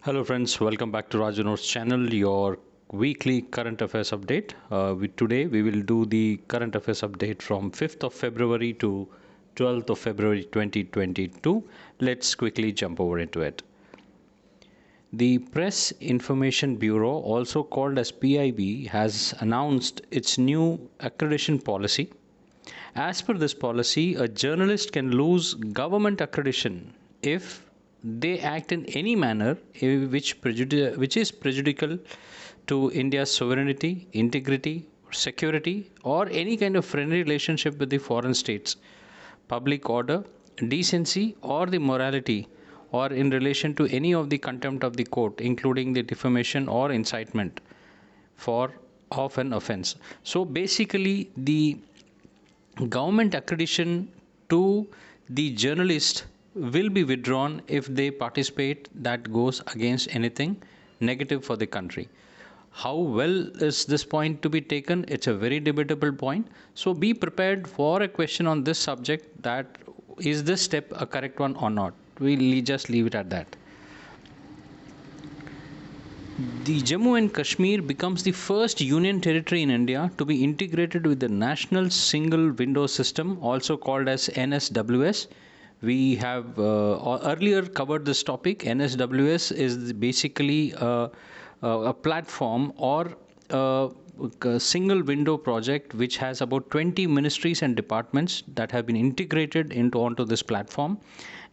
Hello friends, welcome back to Rajunotes channel, your weekly current affairs update. Today we will do the current affairs update from 5th of February to 12th of February 2022. Let's quickly jump over into it. The Press Information Bureau, also called as PIB, has announced its new accreditation policy. As per this policy, a journalist can lose government accreditation if they act in any manner which is prejudicial to India's sovereignty, integrity, security, or any kind of friendly relationship with the foreign states, public order, decency, or the morality, or in relation to any of the contempt of the court, including the defamation or incitement for of an offense. So basically, the government accreditation to the journalist will be withdrawn if they participate that goes against anything negative for the country. How well is this point to be taken? It's a very debatable point. So be prepared for a question on this subject, that is this step a correct one or not. We'll just leave it at that. The Jammu and Kashmir becomes the first union territory in India to be integrated with the National Single Window System, also called as NSWS. We have earlier covered this topic. NSWS is basically a platform or a single window project which has about 20 ministries and departments that have been integrated onto this platform.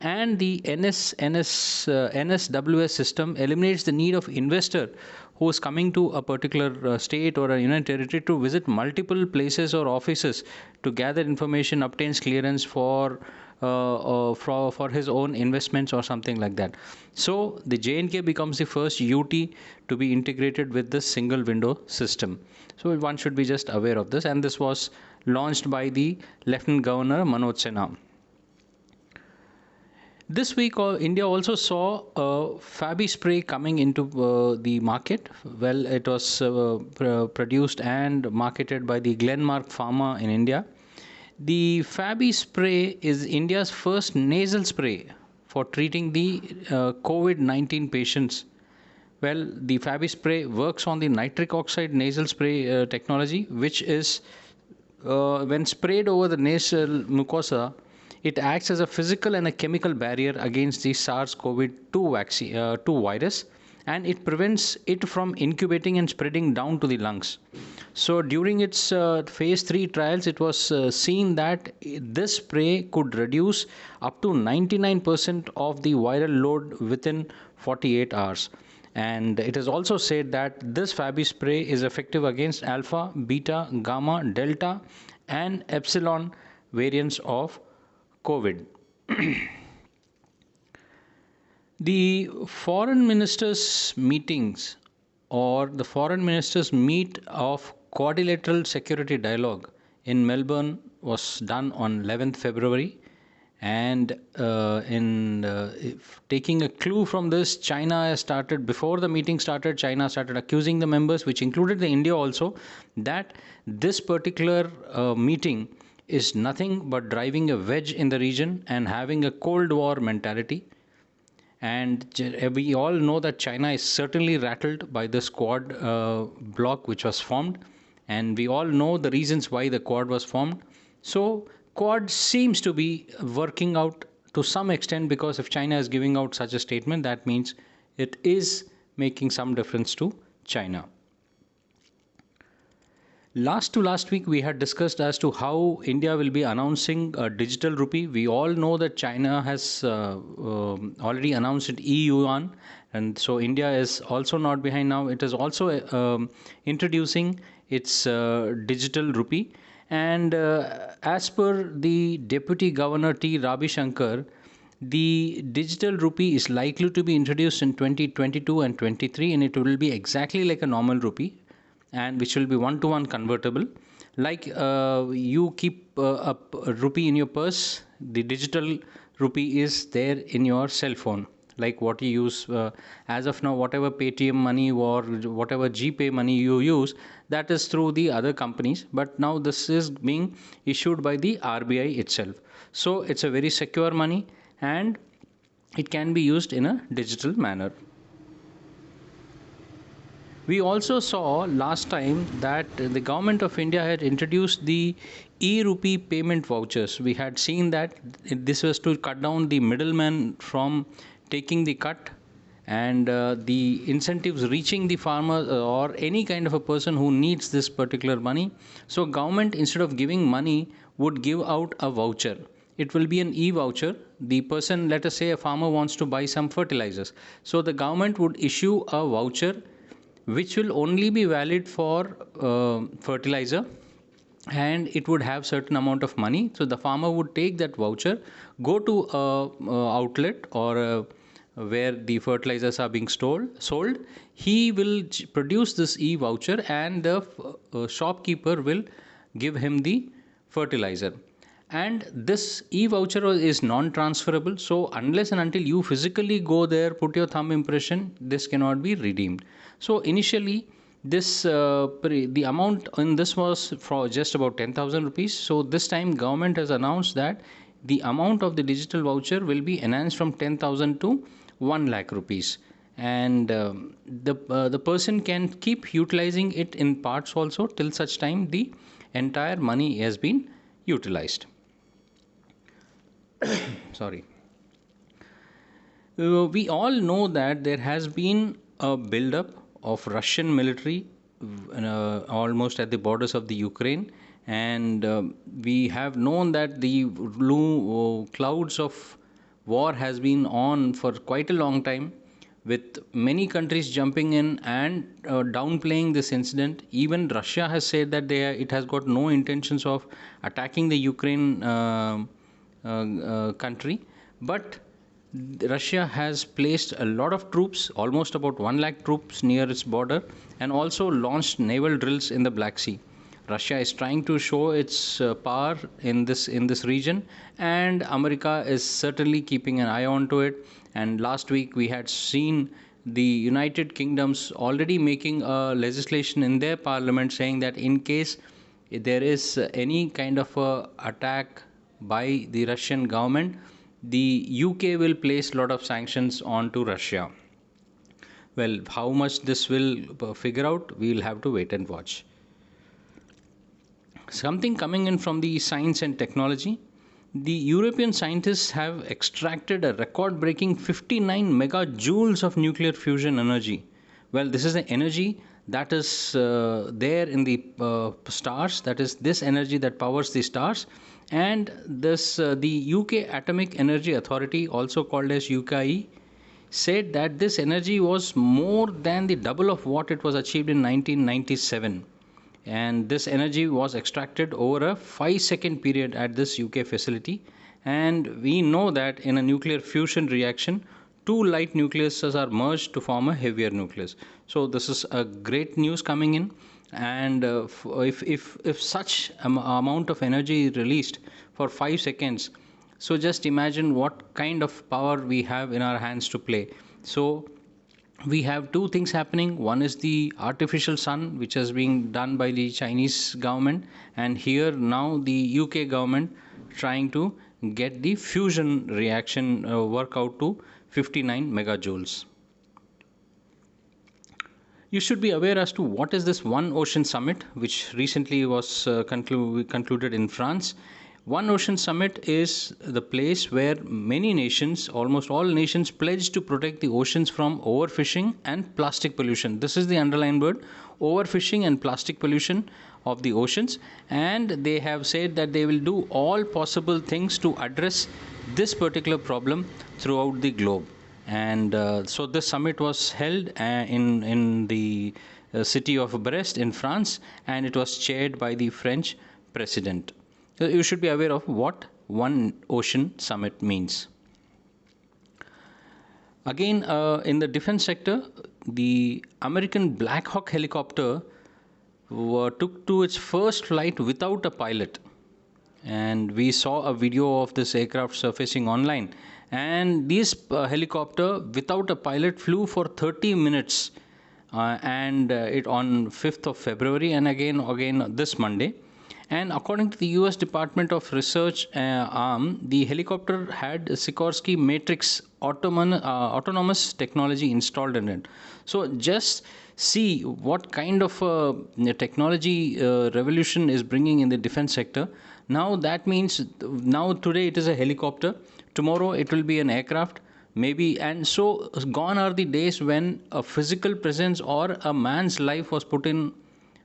And the NSWS system eliminates the need of investor who is coming to a particular state or a union territory to visit multiple places or offices to gather information, obtains clearance for his own investments or something like that. So the J&K becomes the first UT to be integrated with this single window system. So one should be just aware of this, and this was launched by the Lieutenant Governor Manoj Sinha. This week, India also saw Fabi Spray coming into the market. Well, it was produced and marketed by the Glenmark Pharma in India. The Fabi Spray is India's first nasal spray for treating the COVID-19 patients. Well, the Fabi Spray works on the nitric oxide nasal spray technology, which is when sprayed over the nasal mucosa, it acts as a physical and a chemical barrier against the SARS-CoV-2 virus, and it prevents it from incubating and spreading down to the lungs. So during its phase 3 trials, it was seen that this spray could reduce up to 99% of the viral load within 48 hours. And it is also said that this Fabi spray is effective against alpha, beta, gamma, delta, and epsilon variants of COVID. The foreign ministers' meetings or the foreign ministers' meet of quadrilateral security dialogue in Melbourne was done on 11th February. And taking a clue from this, China has started, before the meeting started, China started accusing the members, which included the India also, that this particular meeting is nothing but driving a wedge in the region and having a Cold War mentality. And we all know that China is certainly rattled by this Quad bloc which was formed. And we all know the reasons why the Quad was formed. So Quad seems to be working out to some extent, because if China is giving out such a statement, that means it is making some difference to China. Last week, we had discussed as to how India will be announcing a digital rupee. We all know that China has already announced it e-yuan, and so India is also not behind now. It is also introducing its digital rupee. And as per the Deputy Governor T. Ravi Shankar, the digital rupee is likely to be introduced in 2022 and 23, and it will be exactly like a normal rupee, and which will be one-to-one convertible. Like you keep a rupee in your purse, the digital rupee is there in your cell phone. Like what you use as of now, whatever Paytm money or whatever GPay money you use, that is through the other companies. But now this is being issued by the RBI itself. So it's a very secure money, and it can be used in a digital manner. We also saw last time that the government of India had introduced the e-rupee payment vouchers. We had seen that this was to cut down the middleman from taking the cut, and the incentives reaching the farmer or any kind of a person who needs this particular money. So government, instead of giving money, would give out a voucher. It will be an e-voucher. The person, let us say a farmer wants to buy some fertilizers, so the government would issue a voucher which will only be valid for fertilizer, and it would have certain amount of money. So the farmer would take that voucher, go to a outlet or where the fertilizers are being sold. He will produce this e-voucher, and the shopkeeper will give him the fertilizer. And this e-voucher is non-transferable, so unless and until you physically go there, put your thumb impression, this cannot be redeemed. So initially this the amount in this was for just about 10,000 rupees. So this time government has announced that the amount of the digital voucher will be enhanced from 10,000 to 1 lakh rupees, and the person can keep utilizing it in parts also till such time the entire money has been utilized. Sorry. We all know that there has been a build-up of Russian military almost at the borders of the Ukraine, and we have known that the clouds of war has been on for quite a long time, with many countries jumping in and downplaying this incident. Even Russia has said that it has got no intentions of attacking the Ukraine country, but Russia has placed a lot of troops, almost about 1 lakh troops near its border, and also launched naval drills in the Black Sea. Russia is trying to show its power in this region, and America is certainly keeping an eye on to it. And last week we had seen the United Kingdom's already making a legislation in their parliament saying that in case there is any kind of a attack by the Russian government, the UK will place a lot of sanctions onto Russia. Well, how much this will figure out, we will have to wait and watch. Something coming in from the science and technology. The European scientists have extracted a record-breaking 59 megajoules of nuclear fusion energy. Well, this is the energy that is there in the stars. That is this energy that powers the stars. And this the UK Atomic Energy Authority, also called as UKE, said that this energy was more than the double of what it was achieved in 1997. And this energy was extracted over a 5-second period at this UK facility. And we know that in a nuclear fusion reaction, two light nucleuses are merged to form a heavier nucleus. So this is a great news coming in. And if such amount of energy is released for 5 seconds, so just imagine what kind of power we have in our hands to play. So we have two things happening. One is the artificial sun, which is being done by the Chinese government, and here now the UK government trying to get the fusion reaction work out to 59 megajoules. You should be aware as to what is this One Ocean Summit, which recently was concluded in France. One Ocean Summit is the place where many nations, almost all nations, pledge to protect the oceans from overfishing and plastic pollution. This is the underlined word, overfishing and plastic pollution of the oceans. And they have said that they will do all possible things to address this particular problem throughout the globe. And so this summit was held in the city of Brest in France, and it was chaired by the French president. You should be aware of what One Ocean Summit means. Again, in the defense sector, the American Black Hawk helicopter took to its first flight without a pilot. And we saw a video of this aircraft surfacing online. And this helicopter without a pilot flew for 30 minutes and it on 5th of February and again this Monday. And according to the US Department of Research arm, the helicopter had Sikorsky Matrix autonomous technology installed in it. So just see what kind of technology revolution is bringing in the defense sector. Now that means, now today it is a helicopter, tomorrow it will be an aircraft, maybe. And so gone are the days when a physical presence or a man's life was put in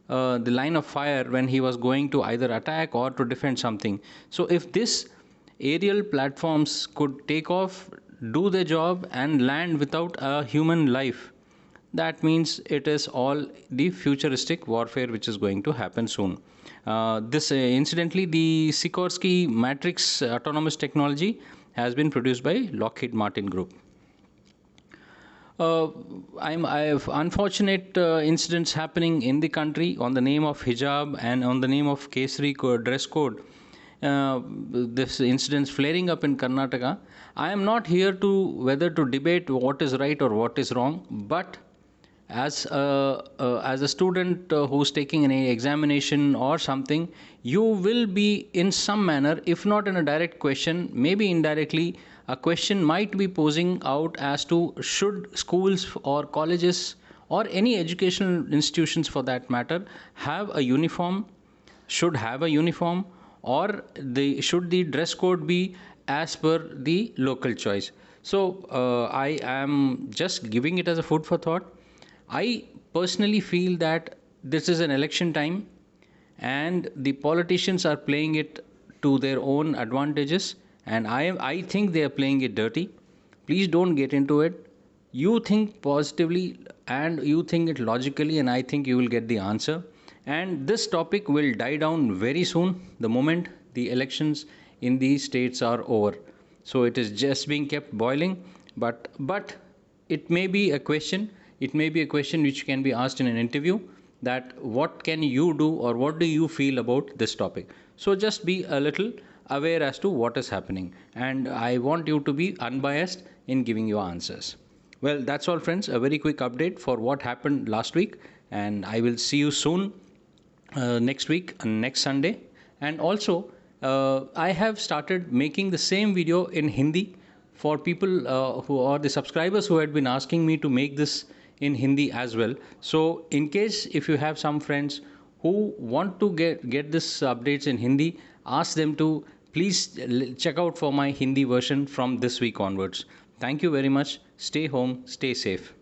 the line of fire when he was going to either attack or to defend something. So if this aerial platforms could take off, do their job and land without a human life, that means it is all the futuristic warfare which is going to happen soon. This incidentally, the Sikorsky Matrix autonomous technology has been produced by Lockheed Martin Group. I have unfortunate incidents happening in the country on the name of hijab and on the name of Kesari dress code. This incidents flaring up in Karnataka. I am not here to whether to debate what is right or what is wrong, but as a student who's taking an examination or something, you will be in some manner, if not in a direct question, maybe indirectly, a question might be posing out as to should schools or colleges or any educational institutions for that matter have a uniform, should have a uniform, or should the dress code be as per the local choice. So I am just giving it as a food for thought. I personally feel that this is an election time and the politicians are playing it to their own advantages, and I think they are playing it dirty. Please don't get into it. You think positively and you think it logically, and I think you will get the answer. And this topic will die down very soon the moment the elections in these states are over. So it is just being kept boiling, but it may be a question. It may be a question which can be asked in an interview, that what can you do or what do you feel about this topic. So just be a little aware as to what is happening, and I want you to be unbiased in giving your answers. Well, that's all friends, a very quick update for what happened last week, and I will see you soon next week, next Sunday. And also I have started making the same video in Hindi for people who are the subscribers who had been asking me to make this in Hindi as well. So in case if you have some friends who want to get this updates in Hindi, ask them to please check out for my Hindi version from this week onwards. Thank you very much. Stay home, stay safe.